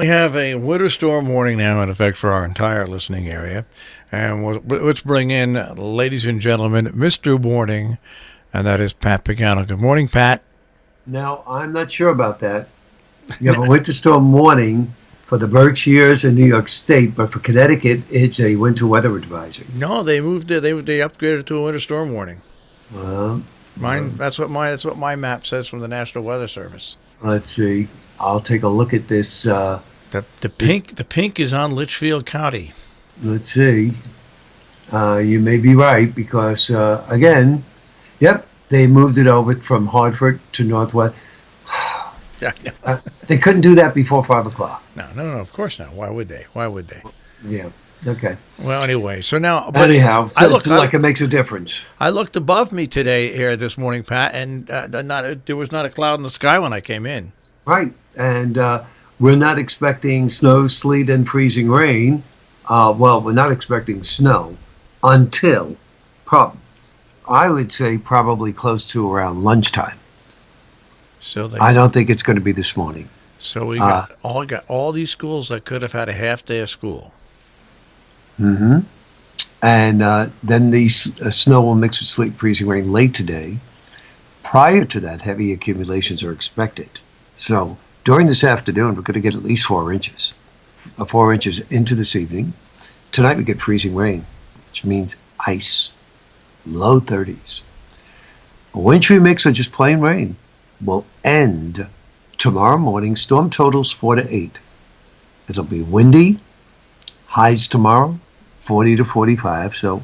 We have a winter storm warning now in effect for our entire listening area. And let's bring in, ladies and gentlemen, Mr. Warning, and that is Pat Pagano. Good morning, Pat. Now, I'm not sure about that. You have a winter storm warning for the Berkshires and New York State, but for Connecticut, it's a winter weather advisory. No, they moved it. They upgraded it to a winter storm warning. Well, Mine. That's what my map says from the National Weather Service. let's see. I'll take a look at this. The pink is on Litchfield County. Let's see. You may be right because, again, yep, they moved it over from Hartford to Northwest. They couldn't do that before 5 o'clock. No, of course not. Why would they? Why would they? Yeah. Okay. Well, anyway, so now. Anyhow, I so look like it makes a difference. I looked above me today here this morning, Pat, and there was not a cloud in the sky when I came in. Right. And we're not expecting snow, sleet, and freezing rain. Well, we're not expecting snow until, I would say, probably close to around lunchtime. I don't think it's going to be this morning. So we got all these schools that could have had a half day of school. Mm-hmm. And then the snow will mix with sleet, freezing rain late today. Prior to that, heavy accumulations are expected. So during this afternoon, we're going to get at least 4 inches. 4 inches into this evening. Tonight we get freezing rain, which means ice. Low 30s. A wintry mix or just plain rain will end tomorrow morning. Storm totals 4 to 8. It'll be windy. Highs tomorrow 40 to 45, so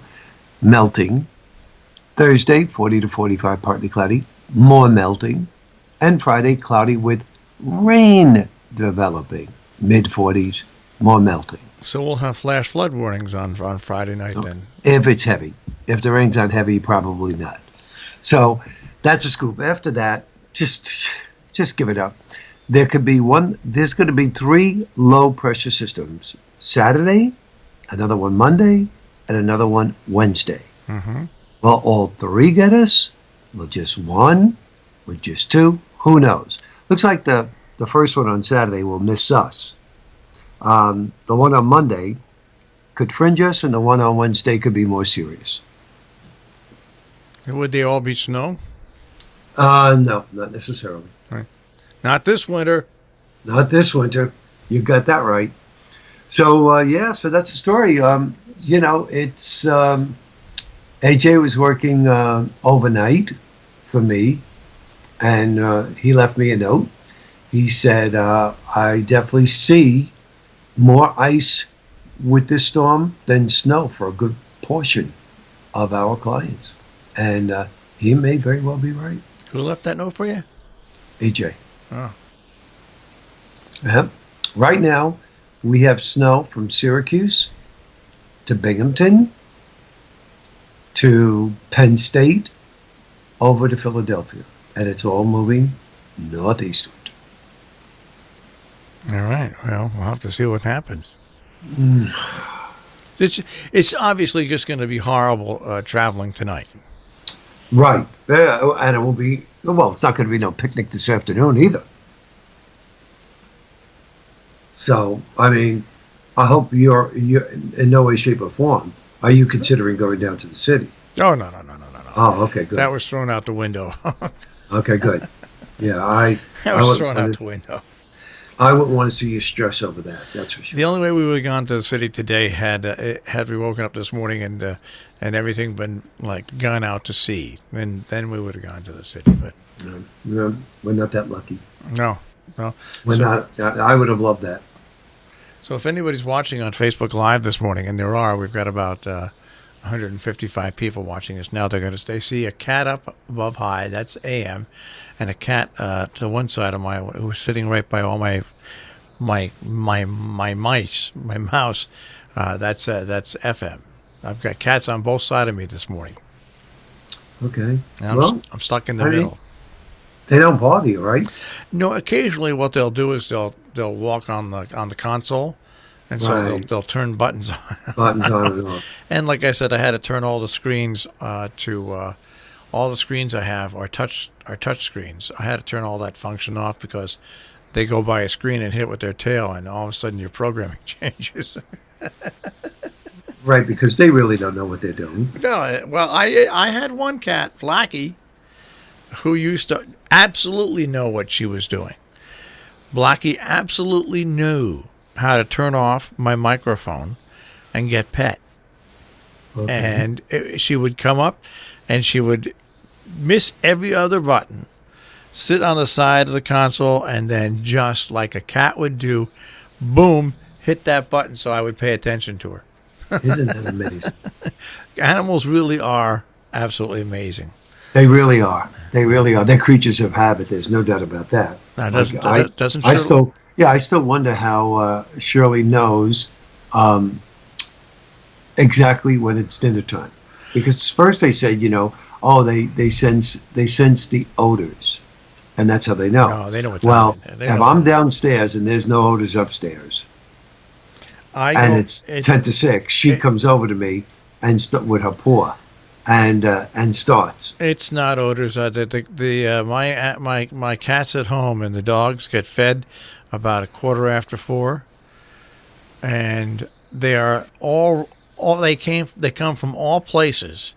melting. Thursday 40 to 45, partly cloudy, more melting. And Friday cloudy with rain developing, mid 40s, more melting. So we'll have flash flood warnings on Friday night then. If it's heavy. If the rain's not heavy, probably not. So that's a scoop. After that, just give it up. There's going to be 3 low pressure systems. Saturday, another one Monday, and another one Wednesday. Mm-hmm. Will all 3 get us? Will just 1? Will just 2? Who knows? Looks like the first one on Saturday will miss us. The one on Monday could fringe us, and the one on Wednesday could be more serious. Would they all be snow? No, not necessarily. Right. Not this winter. Not this winter. You got that right. So, so that's the story. It's AJ was working overnight for me, and he left me a note. He said, I definitely see more ice with this storm than snow for a good portion of our clients. And he may very well be right. Who left that note for you? AJ. Oh. Right now, we have snow from Syracuse to Binghamton to Penn State over to Philadelphia. And it's all moving northeastward. All right. Well, we'll have to see what happens. It's obviously just going to be horrible traveling tonight. Right. And it will be, well, it's not going to be no picnic this afternoon either. So, I mean, I hope you're in no way, shape, or form. Are you considering going down to the city? Oh, no. Oh, okay, good. That was thrown out the window. Okay, good. Yeah, that was thrown out the window. I wouldn't want to see you stress over that. That's for sure. The only way we would have gone to the city today had we woken up this morning and everything been like gone out to sea. Then we would have gone to the city. But no, we're not that lucky. No. We're not. I would have loved that. So if anybody's watching on Facebook Live this morning, and there are, we've got about 155 people watching us now. They're going to see a cat up above high. That's AM, and a cat to one side of who's sitting right by all my mice, my mouse. That's FM. I've got cats on both sides of me this morning. Okay. I'm stuck in the middle. They don't bother you, right? No. Occasionally, what they'll do is they'll walk on the console, and so they'll turn buttons on. Buttons on and off. And like I said, I had to turn all the screens to all the screens I have are touch screens. I had to turn all that function off because they go by a screen and hit it with their tail, and all of a sudden your programming changes. Right, because they really don't know what they're doing. No, well, I had one cat, Blackie, who used to absolutely know what she was doing. Blackie absolutely knew how to turn off my microphone and get pet. Okay. And she would come up and she would miss every other button, sit on the side of the console, and then just like a cat would do, boom, hit that button so I would pay attention to her. Isn't that amazing? Animals really are absolutely amazing. They really are. They really are. They're creatures of habit. There's no doubt about that. Now, doesn't I still wonder how Shirley knows exactly when it's dinner time, because first they said, they sense the odors, and that's how they know. No, they know what. Well, if I'm downstairs and there's no odors upstairs, and it's 10 to 6, she comes over to me and with her paw, and starts. It's not odors. My cat's at home, and the dogs get fed about 4:15, and they are all they come from all places,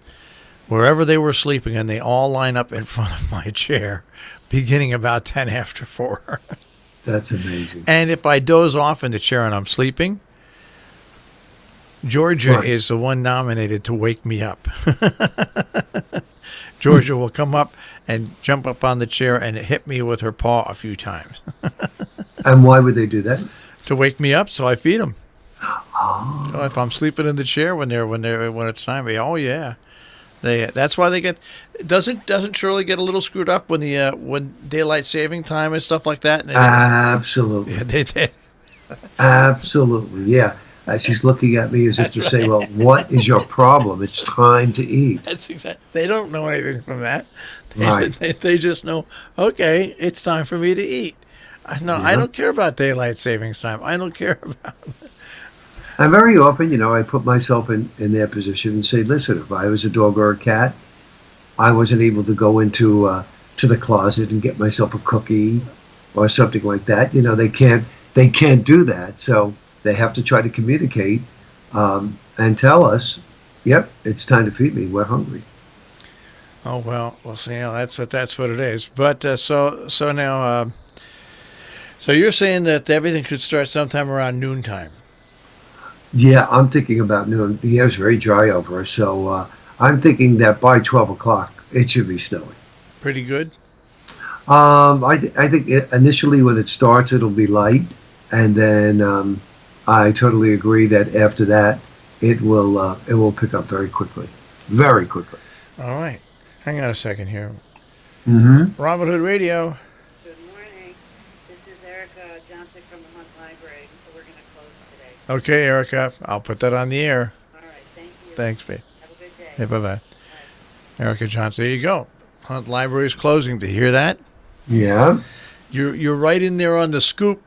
wherever they were sleeping, and they all line up in front of my chair, beginning about 4:10. That's amazing. And if I doze off in the chair and I'm sleeping, Georgia is the one nominated to wake me up. Georgia will come up and jump up on the chair and hit me with her paw a few times. And why would they do that? To wake me up, so I feed them. Oh. So if I'm sleeping in the chair when it's time, yeah, that's why they get. Doesn't Shirley get a little screwed up when daylight saving time and stuff like that? Absolutely. Yeah, absolutely, yeah. She's looking at me as if to say, "Well, what is your problem? It's time to eat." That's exactly. They don't know anything from that. Right. They just know. Okay, it's time for me to eat. I don't care about daylight savings time. I don't care about it. And very often, I put myself in their position and say, "Listen, if I was a dog or a cat, I wasn't able to go to the closet and get myself a cookie or something like that. They can't do that. So they have to try to communicate and tell us, yep, it's time to feed me. We're hungry." Oh well, we'll see. That's what it is. But so now, so you're saying that everything should start sometime around noontime. Yeah, I'm thinking about noon. The air's very dry over us, so I'm thinking that by 12 o'clock it should be snowing. Pretty good. I think initially when it starts it'll be light, and then I totally agree that after that it will pick up very quickly, very quickly. All right, hang on a second here. Mm-hmm. Robin Hood Radio. Good morning. This is Erica Johnson from the Hunt Library. So we're going to close today. Okay, Erica, I'll put that on the air. All right. Thank you. Thanks, babe. Have a good day. Hey, bye-bye. Bye. Erica Johnson, there you go. Hunt Library is closing. Do you hear that? Yeah. You're right in there on the scoop.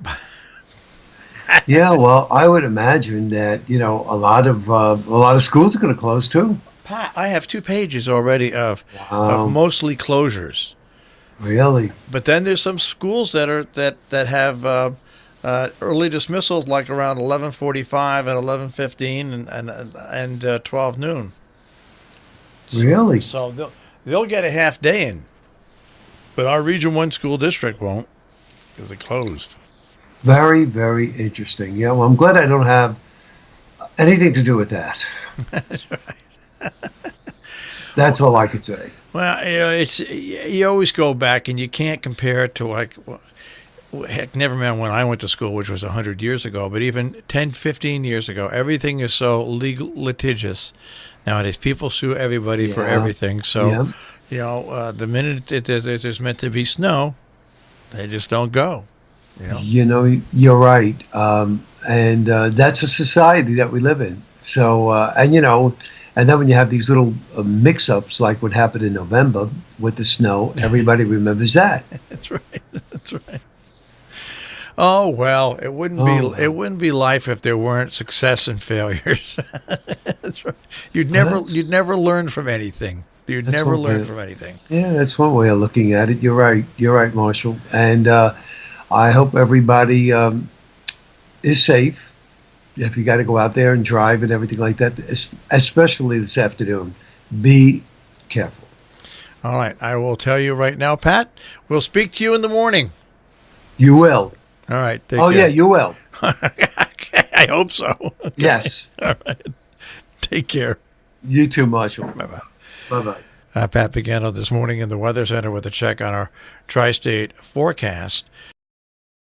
Yeah, well, I would imagine that a lot of schools are going to close too. Pat, I have 2 pages already of mostly closures. Really? But then there's some schools that have early dismissals, like around 11:45 and 11:15 and 12 noon. Really? So they'll get a half day in, but our Region 1 school district won't because it closed. Very, very interesting. Yeah, well, I'm glad I don't have anything to do with that. That's right. That's all I could say. Well, you always go back and you can't compare it to heck, never mind when I went to school, which was 100 years ago, but even 10, 15 years ago, everything is so litigious nowadays. People sue everybody for everything. So, the minute there's meant to be snow, they just don't go. You're right. And that's a society that we live in. So, and then when you have these little mix-ups like what happened in November with the snow, everybody remembers that. That's right. That's right. Oh well, it wouldn't be life if there weren't success and failures. That's right. You'd never learn from anything. You'd never learn from anything. Yeah, that's one way of looking at it. You're right. You're right, Marshall. And I hope everybody is safe. If you got to go out there and drive and everything like that, especially this afternoon, be careful. All right. I will tell you right now, Pat, we'll speak to you in the morning. You will. All right. Take Oh, care. yeah, you will. I hope so. Okay. Yes. All right. Take care. You too, Marshall. Bye-bye. Bye-bye. Pat Pagano this morning in the Weather Center with a check on our tri-state forecast.